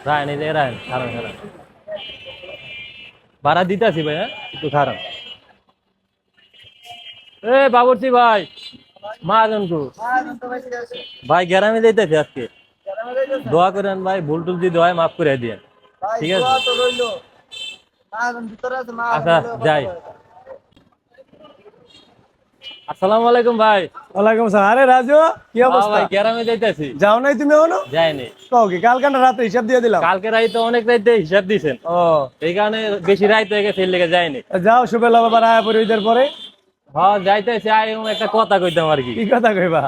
রায়ন এই যে রায়ন খারাপ খারাপ ভাড়া দিতেছি ভাই, হ্যাঁ একটু খারাপ। এ বাবুর্চি ভাই, মহাজনকু ভাই গ্রামে যাইতেছি আজকে, দোয়া করেন ভাই, ভুল টুল যদি হয় মাফ করে দিয়ে, ঠিক আছে? আচ্ছা যাই। আসসালামু আলাইকুম ভাই। ওয়ালাইকুম আসসালাম। আরে রাজু, কি অবস্থা? ভাই গ্রামে যাইতেছি। যাও নাই তুমি এখনো? যাইনি। কও কি কালকাটা রাতে হিসাব দিয়ে দিলাম। কালকে রাইতে অনেক রাইতে হিসাব দিছেন, ও এই কারণে বেশি রাইত হয়ে গেছে, এর লেগে যায়নি। যাও সুবেলা বাবার আয়া পরে ঈদের পরে। হ্যাঁ যাইতেছি, আই একটা কথা কইতাম আর কি। কি কথা কইবা?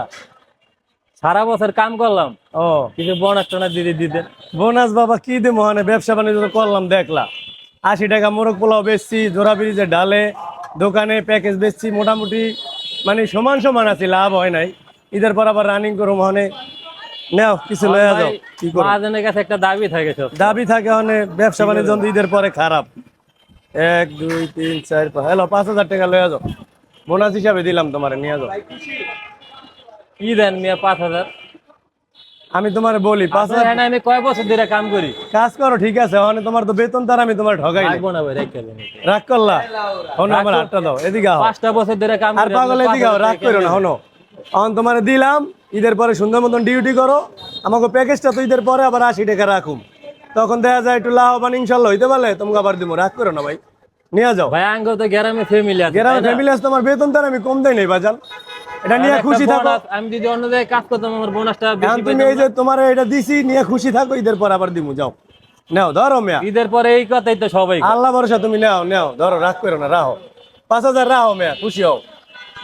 সারা বছর কাম করলাম, ও কিছু বোনাস টোনাস দিতে দিতেন। বোনাস বাবা কি দিমো, মানে ব্যবসা বাণিজ্য তো করলাম দেখলা। 80 টাকা মোরগ পোলাও বেচছি, জোড়া ব্রিজের ডালে দোকানে প্যাকেজ বেচছি, মোটামুটি মানে সমান সমান আছে, লাভ হয় নাই। ঈদের পর আবার রানিং করো মানে নেও কিছু লয়ে যাও। কি করো, মহাজনের কাছে একটা দাবি থাকে সব। দাবি থাকে মানে ব্যবসা বাণিজ্য ঈদের পরে খারাপ। 1 2 3 4 5, হ্যালো 5,000 টাকা লয়ে যাও, বোনাস হিসাবে দিলাম তোমারে, নিয়ে যাও। কি দেন মিয়া 5,000? আমি তোমার বলি 5,000 হ্যাঁ আমি কয় বছর ধরে কাম করি। কাজ করো ঠিক আছে, মানে তোমার তো বেতন তার, আমি তোমার ঠগাই নাই। লাগবো না ভাই, রেখে দেন। রাগ করলা? হনো আমার হাতটা দাও, এদিকে আও। 5টা বছর ধরে কাম আর করি, পাগল এদিকে আও, রাগ করো না। হনো এখন তোমার দিলাম, ঈদের পরে সুন্দর মতন ডিউটি করো। আমাকে প্যাকেজটা তো ঈদের পরে আবার 80 টাকা রাখুম, তখন দেখা যায় একটু লাভবান ইনশাল্লাহ হইতে পারলে তোমাকে আবার দিব। রাগ করো না ভাই, নিয়ে যাও। ভাই আঙ্গ তো গ্রামে ফ্যামিলি আছে, গ্রামে তাই না? ফ্যামিলি আছে, তোমার বেতন তার আমি কম দেই নাই বাজান, এটা নিয়ে একটা খুশি থাকো। bonus, আমি যদি অন্য জায়গায় কাজ করতাম আমার বোনাসটা এখন বেশি তুমি পেতাম এই না? যে তোমার এটা দিছি, নিয়ে খুশি থাকো, ঈদের পর আবার দিমু, যাও নাও ধরো মেয়া। ঈদের পরে এই কথাই তো সবাই কয়। আল্লাহ ভরসা, তুমি নাও নাও ধরো, রাগ করো না, রাহো 5,000 রাহো মেয়া, খুশি হও,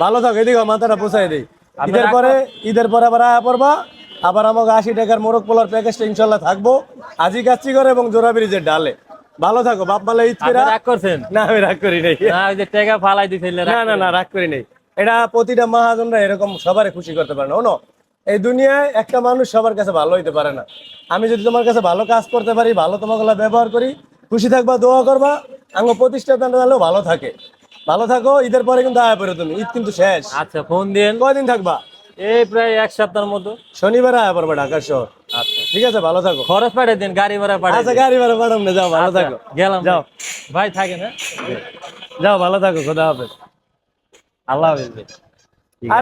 ভালো থাকো। এদিকে মাথাটা পোষাই দেই। আপনি ঈদের রাগ পরে ঈদের পরে আবার আয়া পড়বা, আবার আমাকে 80 টাকার মোরগ পোলার প্যাকেজটা ইনশাল্লাহ থাকবো, আজি কাচ্চি করে এবং জোড়া ব্রিজের ডালে। ভালো থাকো, বাপ মালা ঈদ আপনি ফেরা। রাগ করছেন? না আমি রাগ করি নাই, না ওই যে টাকা ফালাই দিছিল, না না না রাগ করি নাই। এটা প্রতিটা মহাজনরা এরকম সবারে খুশি করতে পারে না। শোনো, এই দুনিয়ায় একটা মানুষ সবার কাছে ভালো হইতে পারে না। আমি যদি তোমার কাছে ভালো কাজ করতে পারি, ভালো তোমাকে ব্যবহার করি, খুশি থাকবা, দোয়া করবা, আঙ্গ প্রতিষ্ঠানটা ভালো থাকে। ভালো থাকো, ঈদের পরে কিন্তু আয়া পড়ো তুমি, ঈদ কিন্তু শেষ। আচ্ছা ফোন দিন। কয়দিন থাকবা? এই প্রায় 1 সপ্তাহের মতো। শনিবার আয়া পড়বা ঢাকা শহর। আচ্ছা ঠিক আছে, ভালো থাকো। খরচ পাঠিয়ে দিন, গাড়ি ভাড়া পাঠিয়ে আচ্ছা দিন। গাড়ি ভাড়া পাঠাম না, যাও ভালো আচ্ছা, থাকো। গেলাম যাও ভাই, থাকেন হ্যাঁ। যাও, ভালো থাকো, খোদা হাফেজ। আল্লাহ হাফেজ ভাই।